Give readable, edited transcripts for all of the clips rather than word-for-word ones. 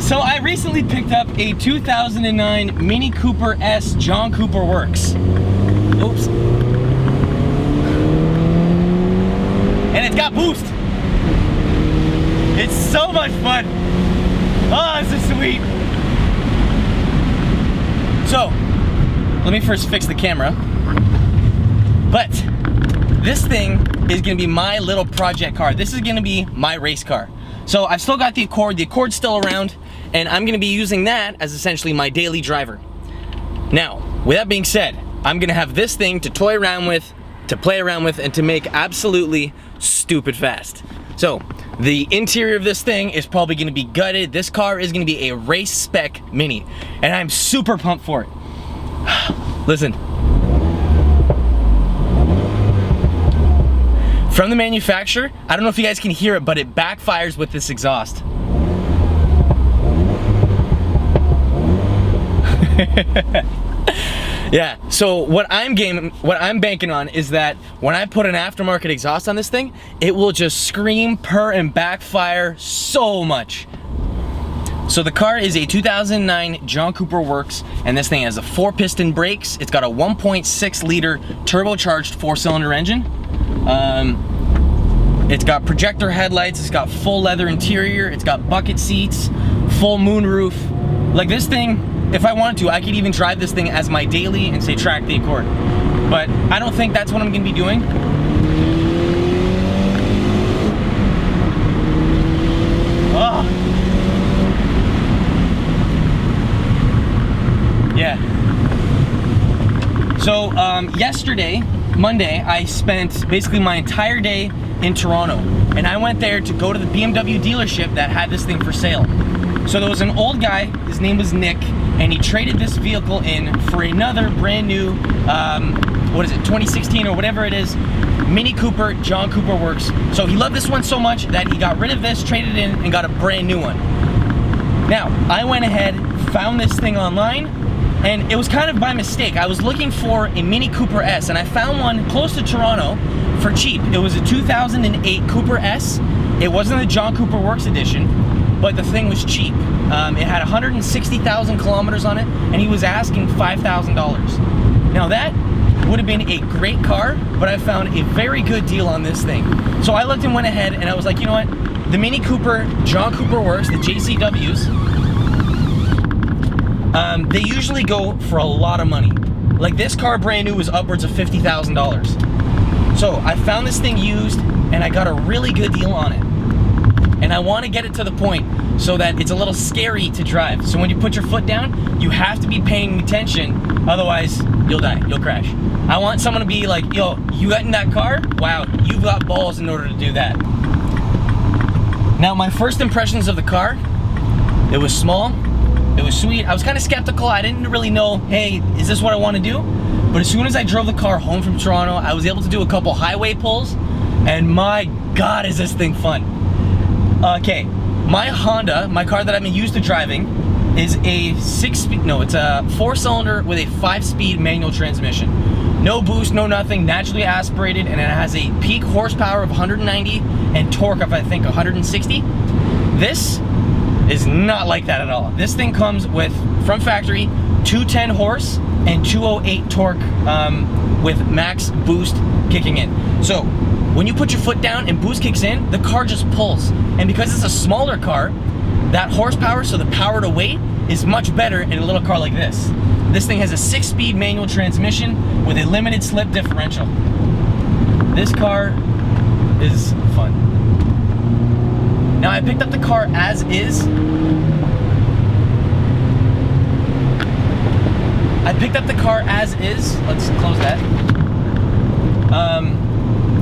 So I recently picked up a 2009 Mini Cooper S John Cooper Works. Oops. And it's got boost. It's so much fun. Oh, this is sweet. So, let me first fix the camera. But this thing is gonna be my little project car. This is gonna be my race car. So I've still got the Accord. The Accord's still around, and I'm gonna be using that as essentially my daily driver. Now, with that being said, I'm gonna have this thing to toy around with, to play around with, and to make absolutely stupid fast. So, the interior of this thing is probably gonna be gutted. This car is gonna be a race spec Mini, and I'm super pumped for it. Listen. From the manufacturer, I don't know if you guys can hear it, but it backfires with this exhaust. Yeah, so what I'm banking on is that when I put an aftermarket exhaust on this thing, it will just scream, purr, and backfire so much. So the car is a 2009 John Cooper Works, and this thing has a 4-piston brakes. It's got a 1.6 liter turbocharged 4-cylinder engine. It's got projector headlights, it's got full leather interior, it's got bucket seats, full moonroof. Like this thing, if I wanted to, I could even drive this thing as my daily and say track the Accord. But I don't think that's what I'm gonna be doing. Oh. Yeah. So yesterday, Monday, I spent basically my entire day in Toronto, and I went there to go to the BMW dealership that had this thing for sale. So there was an old guy, his name was Nick, and he traded this vehicle in for another brand new, what is it, 2016 or whatever it is, Mini Cooper John Cooper Works. So he loved this one so much that he got rid of this, traded it in, and got a brand new one. Now, I went ahead, found this thing online, and it was kind of by mistake. I was looking for a Mini Cooper S, and I found one close to Toronto for cheap. It was a 2008 Cooper S. It wasn't a John Cooper Works edition, but the thing was cheap. It had 160,000 kilometers on it, and he was asking $5,000. Now that would have been a great car, but I found a very good deal on this thing. So I looked and went ahead, and I was like, you know what? The Mini Cooper John Cooper Works, the JCWs, they usually go for a lot of money. Like this car brand new was upwards of $50,000. So I found this thing used, and I got a really good deal on it. And I want to get it to the point so that it's a little scary to drive. So when you put your foot down, you have to be paying attention, otherwise you'll die, you'll crash. I want someone to be like, yo, you got in that car? Wow, you've got balls in order to do that. Now my first impressions of the car, it was small, it was sweet. I was kind of skeptical. I didn't really know, hey, is this what I want to do? But as soon as I drove the car home from Toronto, I was able to do a couple highway pulls, and my God, is this thing fun. Okay, my Honda, my car that I've been used to driving, is a it's a 4-cylinder with a 5-speed manual transmission. No boost, no nothing, naturally aspirated, and it has a peak horsepower of 190 and torque of, I think, 160. This is not like that at all. This thing comes with, from factory, 210 horse and 208 torque with max boost kicking in. So when you put your foot down and boost kicks in, the car just pulls. And because it's a smaller car, that horsepower, so the power to weight, is much better in a little car like this. This thing has a 6-speed manual transmission with a limited slip differential. This car is fun. Now I picked up the car as is. Let's close that.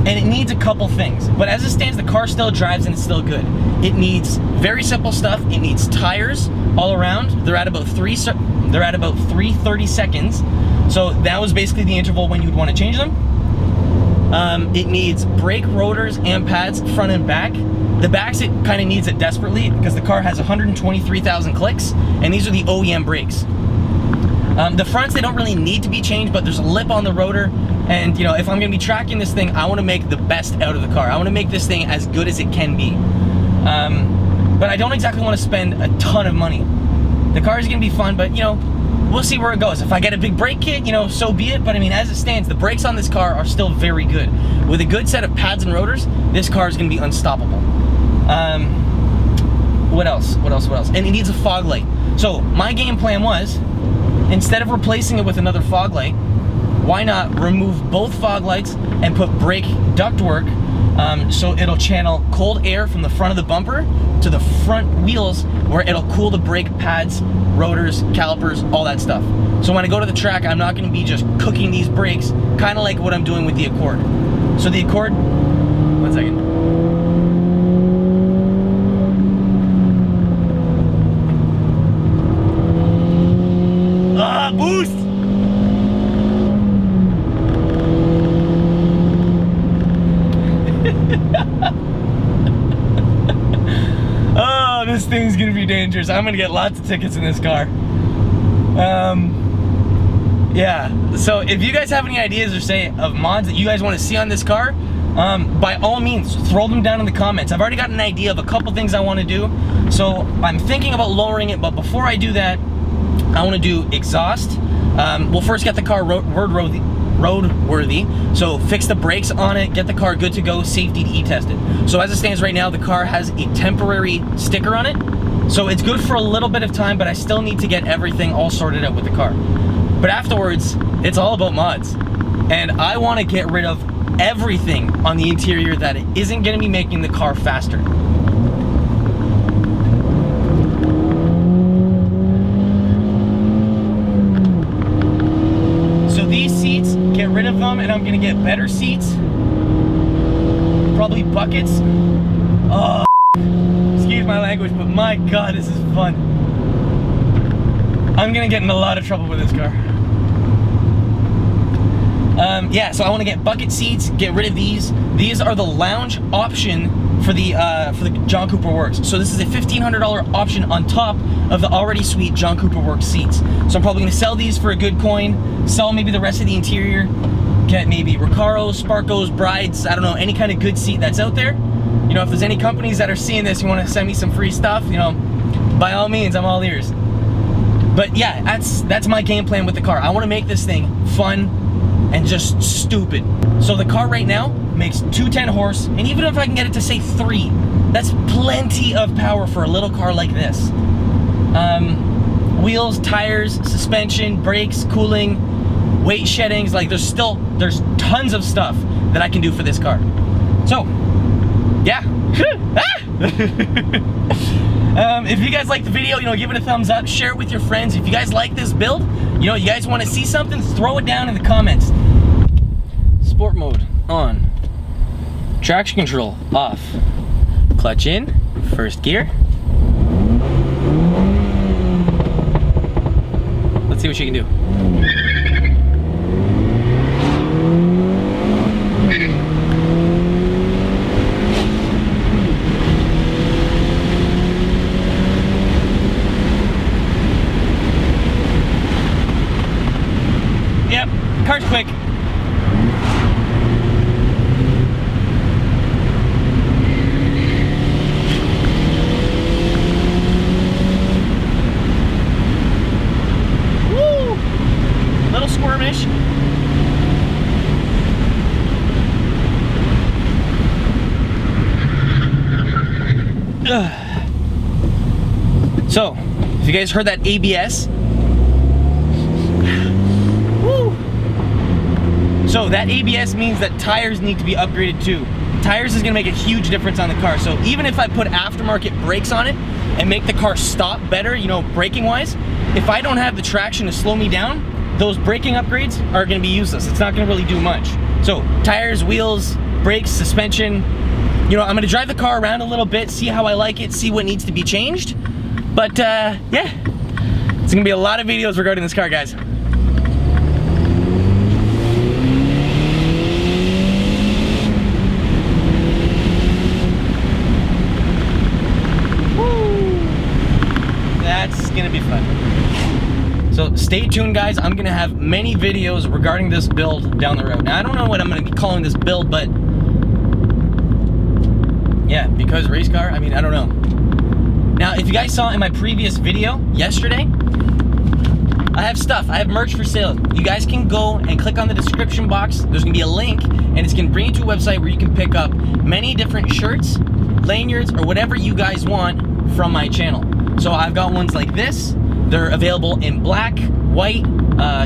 And it needs a couple things, but as it stands, the car still drives and it's still good. It needs very simple stuff. It needs tires all around. They're at about 330 seconds. So that was basically the interval when you'd want to change them. It needs brake rotors and pads, front and back. The backs, it kind of needs it desperately because the car has 123,000 clicks, and these are the OEM brakes. The fronts, they don't really need to be changed, but there's a lip on the rotor, and you know, if I'm gonna be tracking this thing, I wanna make the best out of the car. I wanna make this thing as good as it can be. but I don't exactly want to spend a ton of money. The car is going to be fun, but you know, we'll see where it goes. If I get a big brake kit, you know, so be it. But I mean, as it stands, the brakes on this car are still very good. With a good set of pads and rotors, this car is going to be unstoppable. What else? And it needs a fog light. So my game plan was, instead of replacing it with another fog light, why not remove both fog lights and put brake ductwork, so it'll channel cold air from the front of the bumper to the front wheels, where it'll cool the brake pads, rotors, calipers, all that stuff. So when I go to the track, I'm not going to be just cooking these brakes, kind of like what I'm doing with the Accord. So the Accord, one second. Boost! Oh, this thing's gonna be dangerous. I'm gonna get lots of tickets in this car. Yeah, so if you guys have any ideas or say of mods that you guys want to see on this car, by all means, throw them down in the comments. I've already got an idea of a couple things I want to do, so I'm thinking about lowering it, but before I do that, I want to do exhaust. We'll first get the car roadworthy, so fix the brakes on it, get the car good to go, safety to E-test it. So as it stands right now, the car has a temporary sticker on it, so it's good for a little bit of time, but I still need to get everything all sorted out with the car. But afterwards, it's all about mods, and I want to get rid of everything on the interior that it isn't going to be making the car faster. Rid of them, and I'm gonna get better seats, probably buckets. Oh, excuse my language, but my god, this is fun. I'm gonna get in a lot of trouble with this car. Yeah, so I want to get bucket seats, get rid of these. These are the lounge option for the John Cooper Works. So this is a $1,500 option on top of the already sweet John Cooper Works seats. So I'm probably going to sell these for a good coin, sell maybe the rest of the interior, get maybe Recaros, Sparcos, Brides, I don't know, any kind of good seat that's out there. You know, if there's any companies that are seeing this, you want to send me some free stuff, you know, by all means, I'm all ears. But yeah, that's my game plan with the car. I want to make this thing fun and just stupid. So the car right now makes 210 horse, and even if I can get it to say 3, that's plenty of power for a little car like this. Wheels, tires, suspension, brakes, cooling, weight sheddings, like there's tons of stuff that I can do for this car. So yeah. If you guys like the video, you know, give it a thumbs up, share it with your friends. If you guys like this build, you know, you guys want to see something, throw it down in the comments. Sport mode on, traction control off, clutch in, first gear. Let's see what she can do. Yep, car's quick. Woo! Little squirmish. So, if you guys heard that ABS, woo! So that ABS means that tires need to be upgraded too. Tires is gonna make a huge difference on the car. So even if I put aftermarket brakes on it and make the car stop better, you know, braking wise, if I don't have the traction to slow me down, those braking upgrades are gonna be useless. It's not gonna really do much. So tires, wheels, brakes, suspension, you know, I'm gonna drive the car around a little bit, see how I like it, see what needs to be changed. But yeah, it's gonna be a lot of videos regarding this car, guys. Woo! That's gonna be fun. So stay tuned, guys. I'm gonna have many videos regarding this build down the road. Now I don't know what I'm gonna be calling this build, but yeah, because race car, I mean, I don't know. Now, if you guys saw in my previous video yesterday, I have stuff. I have merch for sale. You guys can go and click on the description box. There's gonna be a link, and it's gonna bring you to a website where you can pick up many different shirts, lanyards, or whatever you guys want from my channel. So I've got ones like this. They're available in black, white,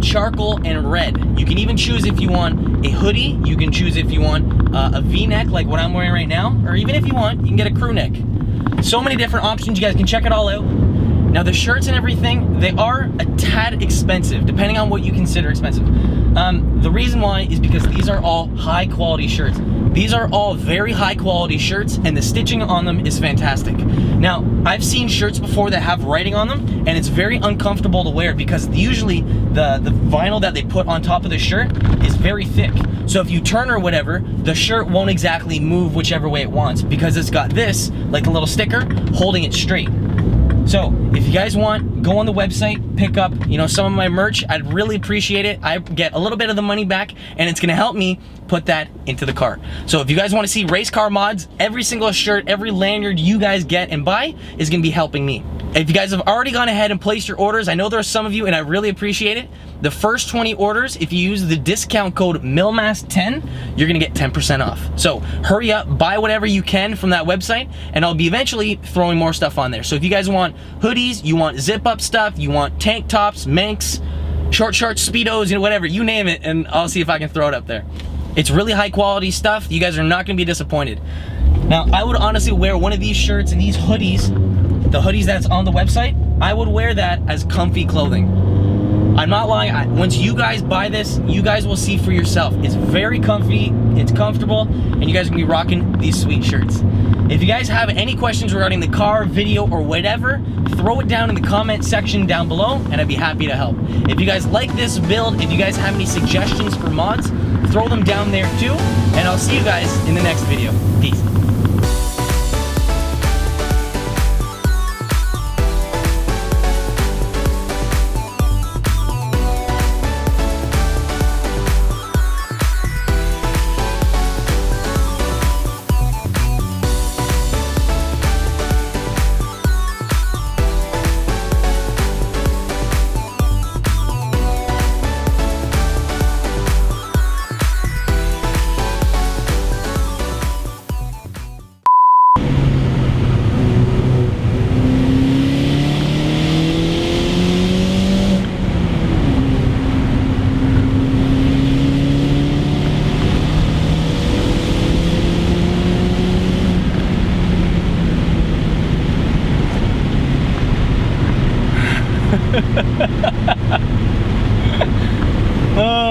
charcoal, and red. You can even choose if you want a hoodie. You can choose if you want a V-neck like what I'm wearing right now, or even if you want, you can get a crew neck. So many different options. You guys can check it all out. Now the shirts and everything, they are a tad expensive, depending on what you consider expensive. The reason why is because these are all high quality shirts. These are all very high quality shirts, and the stitching on them is fantastic. Now, I've seen shirts before that have writing on them, and it's very uncomfortable to wear because usually the vinyl that they put on top of the shirt is very thick. So if you turn or whatever, the shirt won't exactly move whichever way it wants because it's got this, like a little sticker, holding it straight. So if you guys want, go on the website, pick up, some of my merch. I'd really appreciate it. I get a little bit of the money back, and it's gonna help me put that into the car. So if you guys want to see race car mods, every single shirt, every lanyard you guys get and buy is gonna be helping me. If you guys have already gone ahead and placed your orders, I know there are some of you, and I really appreciate it. The first 20 orders, if you use the discount code MILLMASS10, you're gonna get 10% off. So hurry up, buy whatever you can from that website, and I'll be eventually throwing more stuff on there. So if you guys want hoodies, you want zip-up stuff, you want tank tops, Manx, short shorts, Speedos, whatever, you name it, and I'll see if I can throw it up there. It's really high quality stuff. You guys are not gonna be disappointed. Now, I would honestly wear one of these shirts and these hoodies, the hoodies that's on the website, I would wear that as comfy clothing. I'm not lying. Once you guys buy this, you guys will see for yourself. It's very comfy, it's comfortable, and you guys are gonna be rocking these sweet shirts. If you guys have any questions regarding the car, video, or whatever, throw it down in the comment section down below, and I'd be happy to help. If you guys like this build, if you guys have any suggestions for mods, throw them down there too, and I'll see you guys in the next video. Peace. Oh.